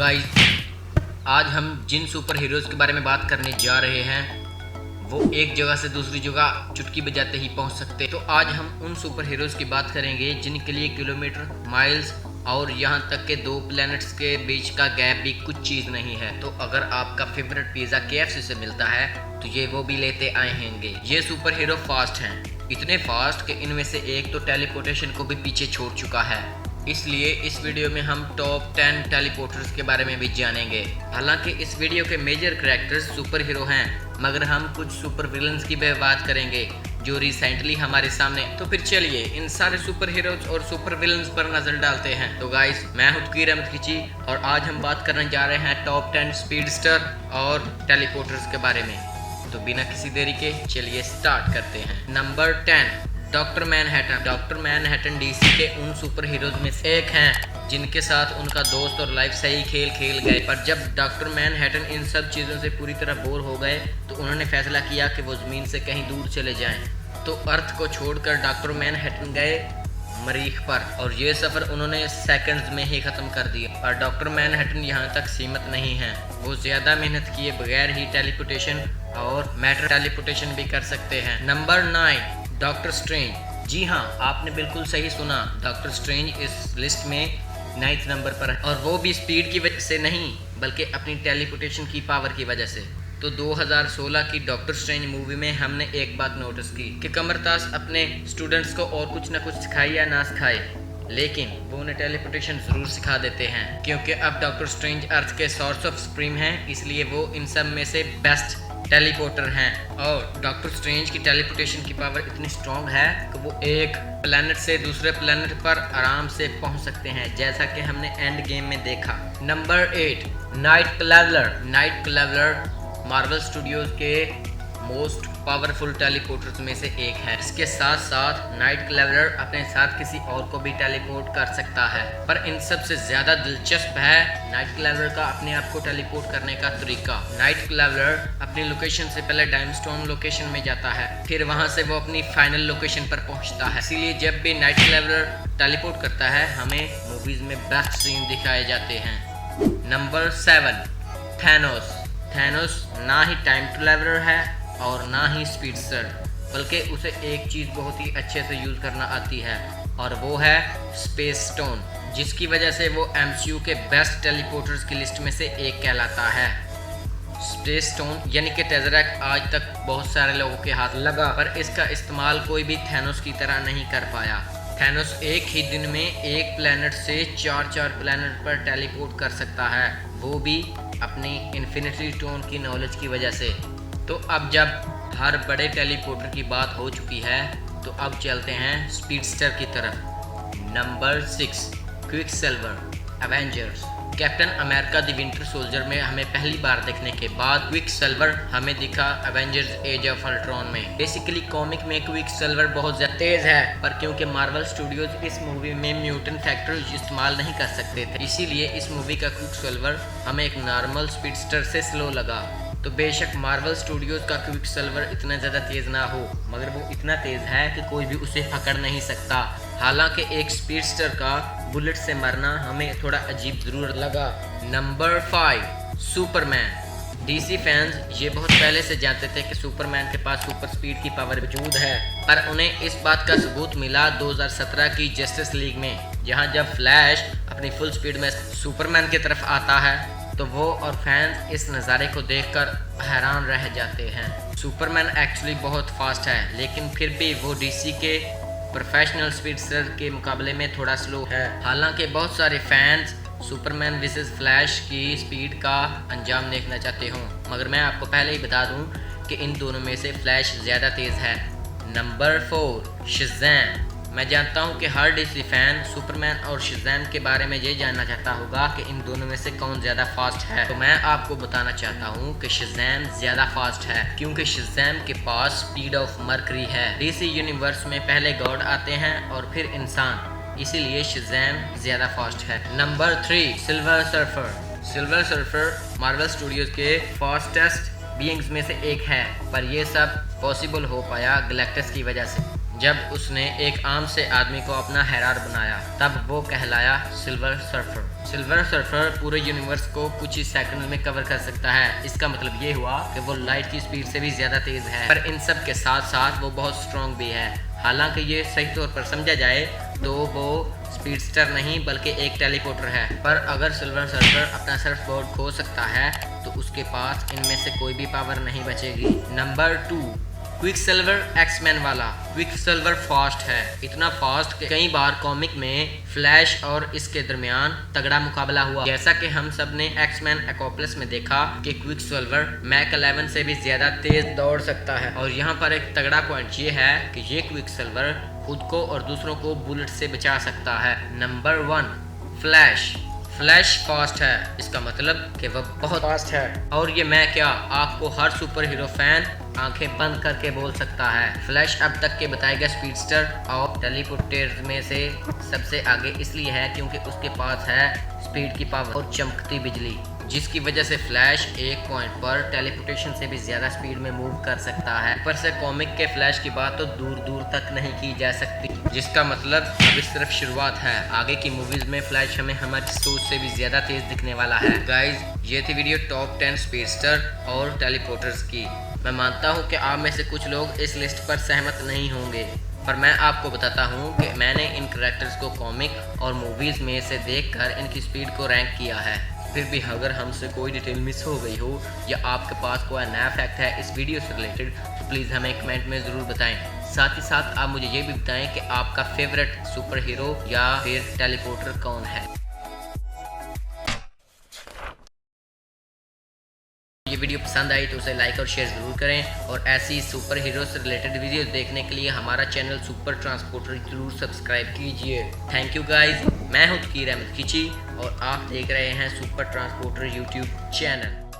Guys, आज हम जिन super heroes के बारे में बात करने जा रहे हैं वो एक जगह से दूसरी जगह चुटकी बजाते ही पहुंच सकते हैं। तो आज हम उन सुपर हीरोज़ की बात करेंगे जिनके लिए किलोमीटर, माइल्स और यहाँ तक के 2 प्लैनेट्स के बीच का गैप भी कुछ चीज़ नहीं है। तो अगर आपका फेवरेट पिज़्ज़ा KFC से मिलता है तो ये वो भी लेते आए होंगे। ये सुपर हीरो फास्ट हैं, इतने फास्ट कि इनमें से एक तो टेलीपोर्टेशन को भी पीछे छोड़ चुका है। इसलिए इस वीडियो में हम टॉप 10 टेलीपोर्टर्स के बारे में भी जानेंगे। हालांकि इस वीडियो के मेजर कैरेक्टर्स सुपर हीरो हैं, मगर हम कुछ सुपर विलन्स की भी बात करेंगे जो रिसेंटली हमारे सामने। तो फिर चलिए इन सारे सुपर हीरोज और सुपर विलन्स पर नजर डालते हैं। तो गाइस, मैं हूं तकीर अहमद खिची और आज हम बात करने जा रहे हैं टॉप 10 स्पीडस्टर और टेलीपोर्टर्स के बारे में। तो बिना किसी देरी के चलिए स्टार्ट करते हैं। Number 10, doctor Manhattan. Doctor Manhattan DC के उन सुपर हीरोज में से एक हैं जिनके साथ उनका दोस्त और लाइफ सही खेल खेल गए। पर जब डॉक्टर मैनहट्टन इन सब चीज़ों से पूरी तरह बोर हो गए तो उन्होंने फैसला किया कि वो ज़मीन से कहीं दूर चले जाएं। तो अर्थ को छोड़कर डॉक्टर मैनहट्टन गए मरीख पर और ये सफ़र उन्होंने सेकंड्स में ही ख़त्म कर दिया। और डॉक्टर मैनहट्टन यहाँ तक सीमित नहीं हैं, वो ज़्यादा मेहनत किए बगैर ही टेलीपोर्टेशन और मैटर टेलीपोर्टेशन भी कर सकते हैं। Number 9, doctor strange. जी हाँ, आपने बिल्कुल सही सुना, डॉक्टर स्ट्रेंज इस लिस्ट में 9th नंबर पर है और वो भी स्पीड की वजह से नहीं बल्कि अपनी टेलीपोर्टेशन की पावर की वजह से। तो 2016 की डॉक्टर स्ट्रेंज मूवी में हमने एक बात नोटिस की कि कमरतास अपने स्टूडेंट्स को और कुछ ना कुछ सिखाए या ना सिखाए, लेकिन वो उन्हें टेलीपोर्टेशन ज़रूर सिखा देते हैं। क्योंकि अब डॉक्टर स्ट्रेंज अर्थ के सोर्स ऑफ सुप्रीम हैं, इसलिए वो इन सब में से बेस्ट टेलीपोर्टर हैं। और डॉक्टर स्ट्रेंज की टेलीपोर्टेशन की पावर इतनी स्ट्रॉन्ग है कि वो एक प्लैनेट से दूसरे प्लैनेट पर आराम से पहुंच सकते हैं, जैसा कि हमने एंड गेम में देखा। Number 8, Nightcrawler. Nightcrawler Marvel studios के मोस्ट पावरफुल टेलीपोर्टर्स में से एक है। इसके साथ साथ नाइट क्लैवलर अपने साथ किसी और को भी टेलीपोर्ट कर सकता है। पर इन सब से ज़्यादा दिलचस्प है नाइट क्लैवलर का अपने आप को टेलीपोर्ट करने का तरीका। नाइट क्लैवलर अपनी लोकेशन से पहले डाइमस्टोन लोकेशन में जाता है, फिर वहां से वो अपनी फाइनल लोकेशन पर पहुंचता है। इसीलिए जब भी नाइट क्लैवलर टेलीपोर्ट करता है हमें मूवीज में बेस्ट सीन दिखाए जाते हैं। Number 7, Thanos. थैनोस ना ही टाइम ट्रैवलर है और ना ही स्पीडस्टर, बल्कि उसे एक चीज़ बहुत ही अच्छे से यूज़ करना आती है और वो है स्पेस स्टोन, जिसकी वजह से वो MCU के बेस्ट टेलीपोर्टर्स की लिस्ट में से एक कहलाता है। स्पेस स्टोन यानी कि टेज़रेक्ट आज तक बहुत सारे लोगों के हाथ लगा, पर इसका इस्तेमाल कोई भी थैनोस की तरह नहीं कर पाया। थैनोस एक ही दिन में एक प्लैनेट से 4 प्लैनेट पर टेलीपोर्ट कर सकता है, वो भी अपनी इन्फिनिटी स्टोन की नॉलेज की वजह से। तो अब जब हर बड़े टेलीपोर्टर की बात हो चुकी है तो अब चलते हैं स्पीडस्टर की तरफ। Number 6, Quicksilver. Avengers. Captain America the winter soldier में हमें पहली बार देखने के बाद क्विकसिल्वर हमें दिखा एवेंजर्स एज ऑफ अल्ट्रॉन में। बेसिकली कॉमिक में क्विकसिल्वर बहुत ज़्यादा तेज़ है, पर क्योंकि मार्वल स्टूडियोज इस मूवी में म्यूटेंट फैक्टर इस्तेमाल नहीं कर सकते थे, इसीलिए इस मूवी का क्विकसिल्वर हमें एक नॉर्मल स्पीडस्टर से स्लो लगा। तो बेशक मार्वल स्टूडियोज का क्विकसिल्वर इतना ज़्यादा तेज़ ना हो, मगर वो इतना तेज़ है कि कोई भी उसे पकड़ नहीं सकता। हालांकि एक स्पीडस्टर का बुलेट से मरना हमें थोड़ा अजीब ज़रूर लगा। Number 5, Superman. DC फैंस ये बहुत पहले से जानते थे कि सुपरमैन के पास सुपर स्पीड की पावर मौजूद है, पर उन्हें इस बात का सबूत मिला 2017 की जस्टिस लीग में, जहां जब फ्लैश अपनी फुल स्पीड में सुपरमैन की तरफ आता है तो वो और फैंस इस नज़ारे को देखकर हैरान रह जाते हैं। सुपरमैन एक्चुअली बहुत फास्ट है, लेकिन फिर भी वो DC के प्रोफेशनल स्पीडस्टर के मुकाबले में थोड़ा स्लो है। हालांकि बहुत सारे फैंस सुपरमैन वर्सेस फ्लैश की स्पीड का अंजाम देखना चाहते हों, मगर मैं आपको पहले ही बता दूं कि इन दोनों में से फ्लैश ज़्यादा तेज़ है। Number 4, Shazam. मैं जानता हूं कि हर DC फैन सुपरमैन और शज़ैम के बारे में ये जानना चाहता होगा कि इन दोनों में से कौन ज़्यादा फास्ट है। तो मैं आपको बताना चाहता हूं कि शज़ैम ज़्यादा फास्ट है, क्योंकि शज़ैम के पास स्पीड ऑफ मर्करी है। DC यूनिवर्स में पहले गॉड आते हैं और फिर इंसान, इसीलिए शज़ैम ज़्यादा फास्ट है। Number 3, silver surfer. Silver surfer Marvel studios के फास्टेस्ट बीइंग्स में से एक है, पर यह सब पॉसिबल हो पाया गैलेक्टस की वजह से। जब उसने एक आम से आदमी को अपना हैरार बनाया तब वो कहलाया सिल्वर सर्फर। सिल्वर सर्फर पूरे यूनिवर्स को कुछ ही सेकंड में कवर कर सकता है। इसका मतलब ये हुआ कि वो लाइट की स्पीड से भी ज्यादा तेज है, पर इन सब के साथ साथ वो बहुत स्ट्रॉन्ग भी है। हालांकि ये सही तौर पर समझा जाए तो वो स्पीडस्टर नहीं बल्कि एक टेलीपोर्टर है। पर अगर सिल्वर सर्फर अपना सर्फ बोर्ड खो सकता है तो उसके पास इनमें से कोई भी पावर नहीं बचेगी। नंबर 2, क्विकसिल्वर एक्समैन वाला। क्विकसिल्वर फास्ट है, इतना फास्ट कि कई बार कॉमिक में फ्लैश और इसके दरमियान तगड़ा मुकाबला हुआ। जैसा कि हम सब ने एक्समैन एकोपलिस में देखा कि क्विकसिल्वर मैक 11 से भी ज्यादा तेज दौड़ सकता है। और यहाँ पर एक तगड़ा पॉइंट ये है कि ये क्विकसिल्वर खुद को और दूसरों को बुलेट से बचा सकता है। Number 1, flash. फ्लैश फास्ट है, इसका मतलब कि वह बहुत फास्ट है। और ये मैं क्या, आपको हर सुपर हीरो फैन आंखें बंद करके बोल सकता है। फ्लैश अब तक के बताए गए स्पीडस्टर और टेलीपोर्टर में से सबसे आगे इसलिए है क्योंकि उसके पास है स्पीड की पावर और चमकती बिजली, जिसकी वजह से फ्लैश एक पॉइंट पर टेलीपोर्टेशन से भी ज्यादा स्पीड में मूव कर सकता है। ऊपर से कॉमिक के फ्लैश की बात तो दूर दूर तक नहीं की जा सकती, जिसका मतलब अभी सिर्फ शुरुआत है। आगे की मूवीज में फ्लैश हमें हमारी सोच से भी ज्यादा तेज दिखने वाला है। गाइज, ये थी वीडियो टॉप 10 स्पीडस्टर और टेलीपोर्टर्स की। मैं मानता हूँ कि आप में से कुछ लोग इस लिस्ट पर सहमत नहीं होंगे, पर मैं आपको बताता हूँ कि मैंने इन कैरेक्टर्स को कॉमिक और मूवीज में से देखकर इनकी स्पीड को रैंक किया है। फिर भी अगर हमसे कोई डिटेल मिस हो गई हो या आपके पास कोई नया फैक्ट है इस वीडियो से रिलेटेड तो प्लीज़ हमें कमेंट में ज़रूर बताएं। साथ ही साथ आप मुझे ये भी बताएं कि आपका फेवरेट सुपर हीरो या फिर टेलीपोर्टर कौन है। ये वीडियो पसंद आई तो उसे लाइक और शेयर ज़रूर करें और ऐसी सुपर हीरो से रिलेटेड वीडियोस देखने के लिए हमारा चैनल सुपर ट्रांसपोर्टर जरूर सब्सक्राइब कीजिए। थैंक यू गाइज, मैं हूं तकीर अहमद खिची और आप देख रहे हैं सुपर ट्रांसपोर्टर यूट्यूब चैनल।